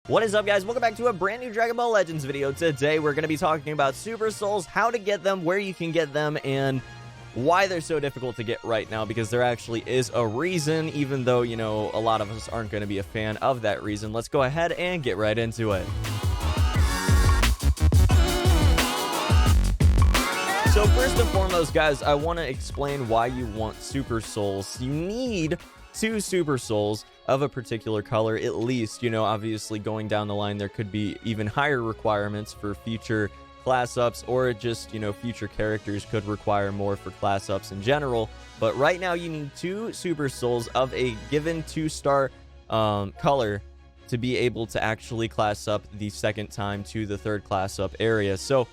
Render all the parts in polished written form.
What is up, guys? Welcome back to a brand new Dragon Ball Legends video. Today, we're going to be talking about Super Souls, how to get them, where you can get them, and why they're so difficult to get right now, because there actually is a reason, even though, you know, a lot of us aren't going to be a fan of that reason. Let's go ahead and get right into it. So first and foremost, guys, I want to explain why you want Super Souls. You need 2 Super Souls of a particular color, at least. You know, obviously going down the line, there could be even higher requirements for future class ups, or just, you know, future characters could require more for class ups in general. But right now, you need 2 Super Souls of a given 2-star color to be able to actually class up the second time to the 3rd class up area. So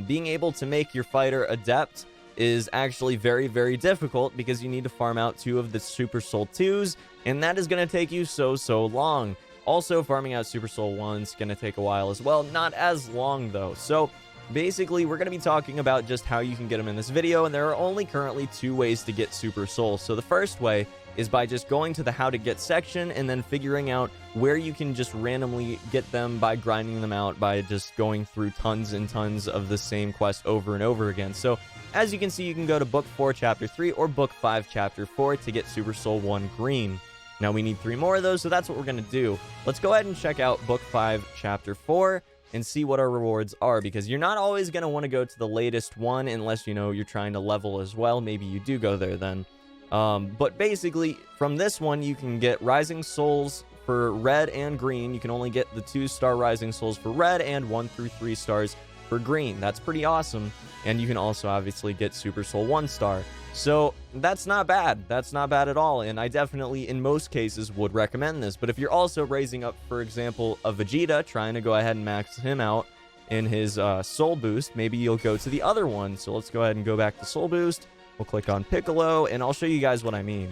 being able to make your fighter adept is actually very, very difficult, because you need to farm out 2 of the Super Soul 2s, and that is going to take you so long. Also, farming out Super Soul 1's going to take a while as well. Not as long, though. So basically, we're going to be talking about just how you can get them in this video, and there are only currently 2 ways to get Super Souls. So the first way is by just going to the how to get section and then figuring out where you can just randomly get them by grinding them out, by just going through tons and tons of the same quest over and over again. So as you can see, you can go to Book 4 Chapter 3 or Book 5 Chapter 4 to get Super Soul 1 green. Now we need 3 more of those, so that's what we're going to do. Let's go ahead and check out Book 5 Chapter 4 and see what our rewards are, because you're not always going to want to go to the latest one unless, you know, you're trying to level as well. Maybe you do go there then. But basically, from this one, you can get Rising Souls for red and green. You can only get the 2-star Rising Souls for red and 1 through 3 stars for green. That's pretty awesome. And you can also obviously get Super Soul 1-star. So that's not bad. That's not bad at all. And I definitely, in most cases, would recommend this. But if you're also raising up, for example, a Vegeta, trying to go ahead and max him out in his Soul Boost, maybe you'll go to the other one. So let's go ahead and go back to Soul Boost. We'll click on Piccolo, and I'll show you guys what I mean.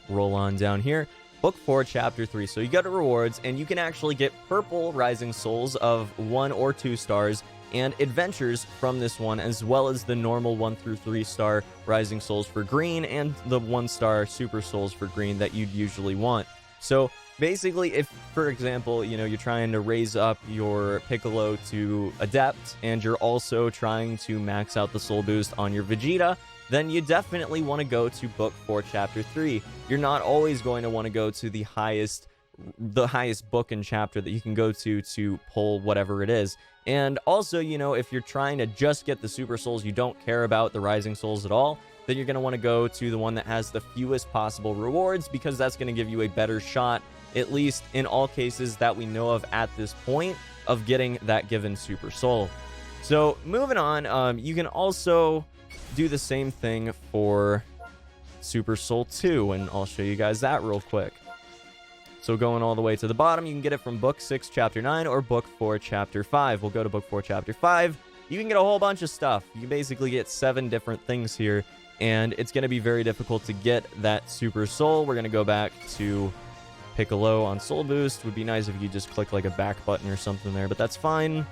Roll on down here. Book 4, Chapter 3. So you go to rewards, and you can actually get purple Rising Souls of 1 or 2 stars and adventures from this one, as well as the normal 1 through 3 star Rising Souls for green and the 1-star Super Souls for green that you'd usually want. So basically, if, for example, you know, you're trying to raise up your Piccolo to Adept, and you're also trying to max out the Soul Boost on your Vegeta, then you definitely want to go to Book 4 Chapter 3. You're not always going to want to go to the highest book and chapter that you can go to pull whatever it is. And also, you know, if you're trying to just get the Super Souls, you don't care about the Rising Souls at all, then you're going to want to go to the one that has the fewest possible rewards, because that's going to give you a better shot, at least in all cases that we know of at this point, of getting that given Super Soul. So moving on, you can also do the same thing for Super Soul 2, and I'll show you guys that real quick. So going all the way to the bottom, you can get it from Book 6 Chapter 9 or Book 4 Chapter 5. We'll go to Book 4 Chapter 5. You can get a whole bunch of stuff. You can basically get 7 different things here, and it's going to be very difficult to get that Super Soul. We're going to go back to Piccolo on Soul Boost. Would be nice if you just click like a back button or something there, but that's fine.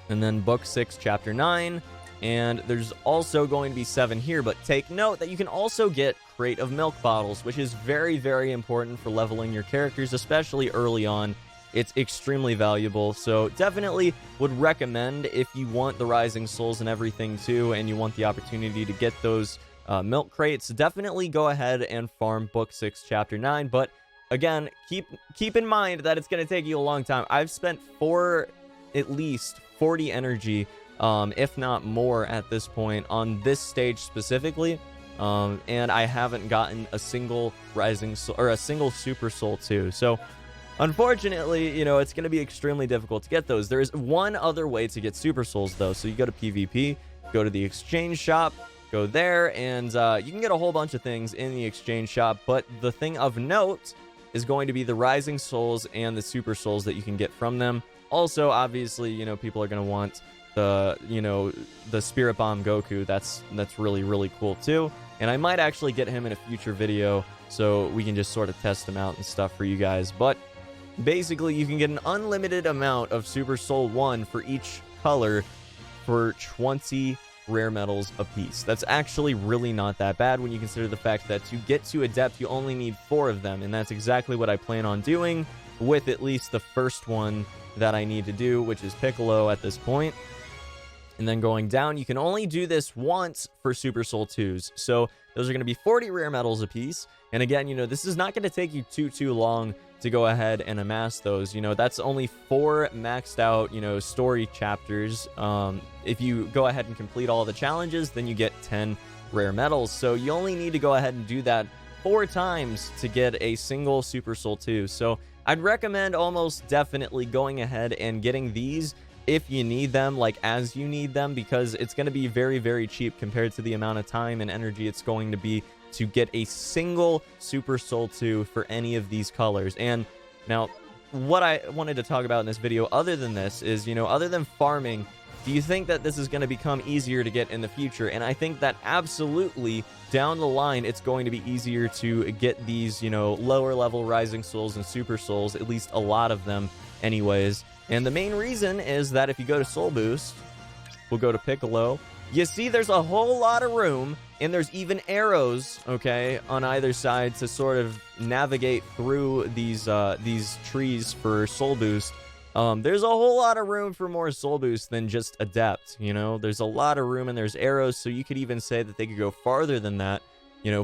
And then Book 6 Chapter 9. And there's also going to be 7 here, but take note that you can also get Crate of Milk Bottles, which is very, very important for leveling your characters, especially early on. It's extremely valuable, so definitely would recommend, if you want the Rising Souls and everything too, and you want the opportunity to get those milk crates, definitely go ahead and farm Book 6 Chapter 9. But again, keep in mind that it's going to take you a long time. I've spent at least 40 energy, if not more at this point, on this stage specifically, and I haven't gotten a single Rising Soul or a single Super Soul 2. So unfortunately, you know, it's going to be extremely difficult to get those. There is one other way to get Super Souls, though. So you go to PvP, go to the exchange shop, go there, and you can get a whole bunch of things in the exchange shop. But the thing of note is going to be the Rising Souls and the Super Souls that you can get from them. Also, obviously, you know, people are going to want the Spirit Bomb Goku. That's really, really cool too. And I might actually get him in a future video, so we can just sort of test him out and stuff for you guys. But basically, you can get an unlimited amount of Super Soul 1 for each color for 20 rare metals apiece. That's actually really not that bad when you consider the fact that to get to Adept, you only need 4 of them, and that's exactly what I plan on doing with at least the first one that I need to do, which is Piccolo at this point. And then going down, you can only do this once for Super Soul 2s. So those are going to be 40 rare metals apiece. And again, this is not going to take you too long to go ahead and amass those. That's only 4 maxed out, story chapters. If you go ahead and complete all the challenges, then you get 10 rare metals. So you only need to go ahead and do that 4 times to get a single Super Soul 2. So I'd recommend almost definitely going ahead and getting these if you need them, like as you need them, because it's going to be very cheap compared to the amount of time and energy it's going to be to get a single Super Soul 2 for any of these colors. And now, what I wanted to talk about in this video, other than this, is, other than farming, do you think that this is going to become easier to get in the future? And I think that absolutely, down the line, it's going to be easier to get these, lower level Rising Souls and Super Souls, at least a lot of them anyways. And the main reason is that if you go to Soul Boost, we'll go to Piccolo, you see there's a whole lot of room, and there's even arrows, okay, on either side to sort of navigate through these trees for Soul Boost. There's a whole lot of room for more Soul Boost than just Adept, There's a lot of room, and there's arrows, so you could even say that they could go farther than that,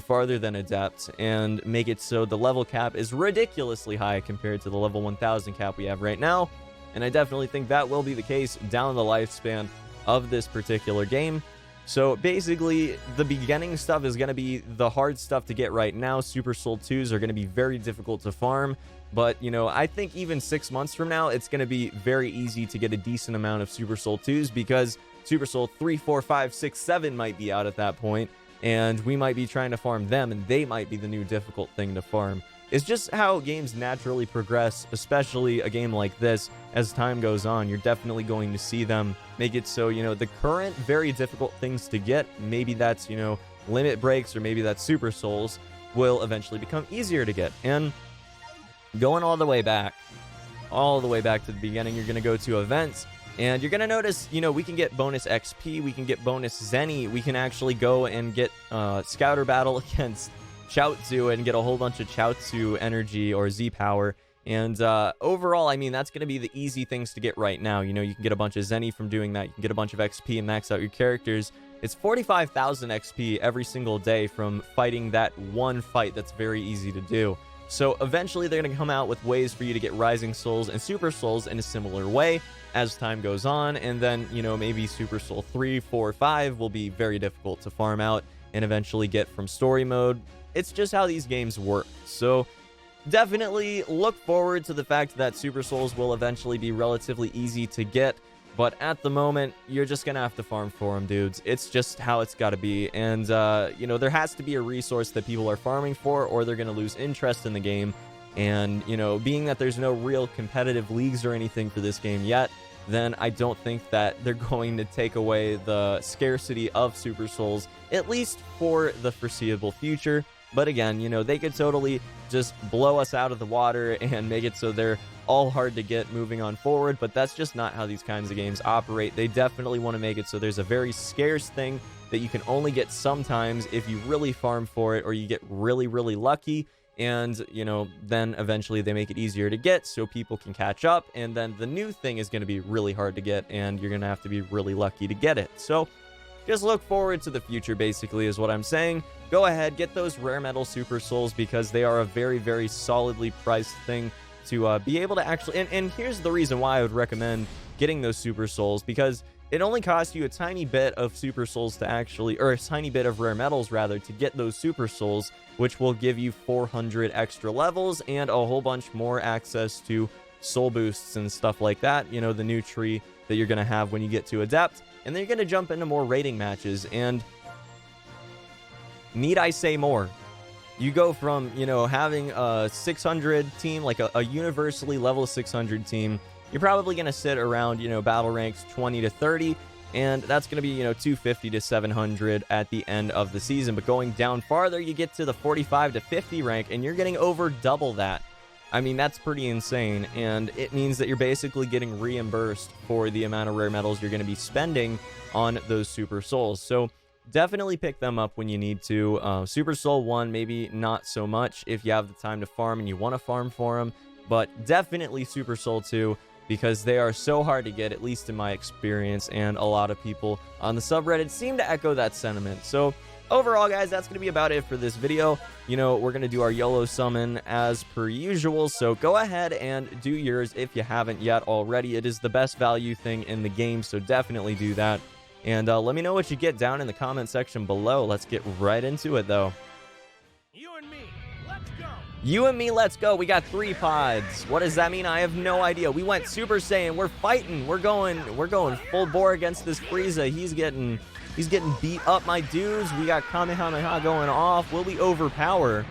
farther than Adept, and make it so the level cap is ridiculously high compared to the level 1000 cap we have right now. And I definitely think that will be the case down the lifespan of this particular game. So basically, the beginning stuff is going to be the hard stuff to get right now. Super Soul 2s are going to be very difficult to farm. But, I think even 6 months from now, it's going to be very easy to get a decent amount of Super Soul 2s, because Super Soul 3, 4, 5, 6, 7 might be out at that point, and we might be trying to farm them, and they might be the new difficult thing to farm. It's just how games naturally progress, especially a game like this. As time goes on, you're definitely going to see them make it so, the current very difficult things to get, maybe that's, limit breaks, or maybe that's Super Souls, will eventually become easier to get. And going all the way back to the beginning, you're going to go to events, and you're going to notice, we can get bonus XP, we can get bonus Zenny, we can actually go and get Scouter Battle against Chaozu and get a whole bunch of Chaozu energy or Z power. And overall, I mean, that's going to be the easy things to get right now. You can get a bunch of Zenny from doing that. You can get a bunch of XP and max out your characters. It's 45,000 XP every single day from fighting that one fight that's very easy to do. So eventually they're going to come out with ways for you to get Rising Souls and Super Souls in a similar way as time goes on. And then, maybe Super Soul 3, 4, 5 will be very difficult to farm out and eventually get from story mode. It's just how these games work. So definitely look forward to the fact that Super Souls will eventually be relatively easy to get. But at the moment, you're just going to have to farm for them, dudes. It's just how it's got to be. And, there has to be a resource that people are farming for, or they're going to lose interest in the game. And, being that there's no real competitive leagues or anything for this game yet, then I don't think that they're going to take away the scarcity of Super Souls, at least for the foreseeable future. But again, they could totally just blow us out of the water and make it so they're all hard to get moving on forward, but that's just not how these kinds of games operate. They definitely want to make it so there's a very scarce thing that you can only get sometimes if you really farm for it, or you get really lucky, and then eventually they make it easier to get so people can catch up, and then the new thing is going to be really hard to get, and you're going to have to be really lucky to get it. So just look forward to the future, basically, is what I'm saying. Go ahead, get those rare metal Super Souls, because they are a very solidly priced thing to be able to actually... And here's the reason why I would recommend getting those Super Souls, because it only costs you a tiny bit of Super Souls to actually... Or a tiny bit of rare metals, rather, to get those Super Souls, which will give you 400 extra levels and a whole bunch more access to Soul Boosts and stuff like that. The new tree that you're going to have when you get to Adept. And then you're going to jump into more rating matches, and need I say more? You go from, having a 600 team, like a universally level 600 team. You're probably going to sit around, battle ranks 20 to 30, and that's going to be, 250 to 700 at the end of the season. But going down farther, you get to the 45 to 50 rank, and you're getting over double that. I mean, that's pretty insane, and it means that you're basically getting reimbursed for the amount of rare metals you're going to be spending on those Super Souls. So definitely pick them up when you need to. Super Soul 1, maybe not so much if you have the time to farm and you want to farm for them, but definitely Super Soul 2, because they are so hard to get, at least in my experience, and a lot of people on the subreddit seem to echo that sentiment. So overall, guys, that's going to be about it for this video. You know, we're going to do our YOLO summon as per usual, so go ahead and do yours if you haven't yet already. It is the best value thing in the game, so definitely do that. And let me know what you get down in the comment section below. Let's get right into it, though. You and me, let's go. You and me, let's go. We got 3 pods. What does that mean? I have no idea. We went Super Saiyan. We're fighting. We're going full bore against this Frieza. He's getting beat up, my dudes. We got Kamehameha going off. Will we overpower?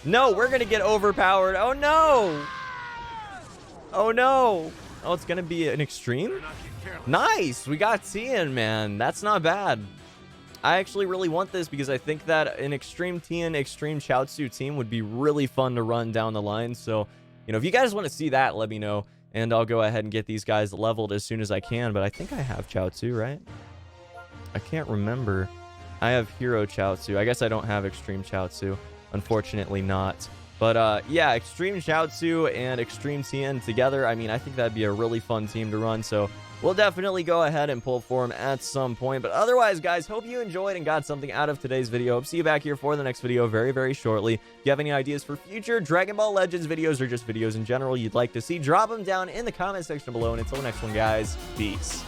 No, we're gonna get overpowered. Oh no! Oh no! Oh, it's gonna be an extreme? Nice! We got Tien, man. That's not bad. I actually really want this because I think that an Extreme Tien, Extreme Chaozu team would be really fun to run down the line. So, you know, if you guys want to see that, let me know. And I'll go ahead and get these guys leveled as soon as I can. But I think I have Chaozu, right? I can't remember. I have Hero Chaozu. I guess I don't have Extreme Chaozu. Unfortunately not. But yeah, Extreme Chaozu and Extreme Tien together, I mean, I think that'd be a really fun team to run. So we'll definitely go ahead and pull for them at some point. But otherwise, guys, hope you enjoyed and got something out of today's video. Hope to see you back here for the next video very, very shortly. If you have any ideas for future Dragon Ball Legends videos or just videos in general you'd like to see, drop them down in the comment section below. And until the next one, guys, peace.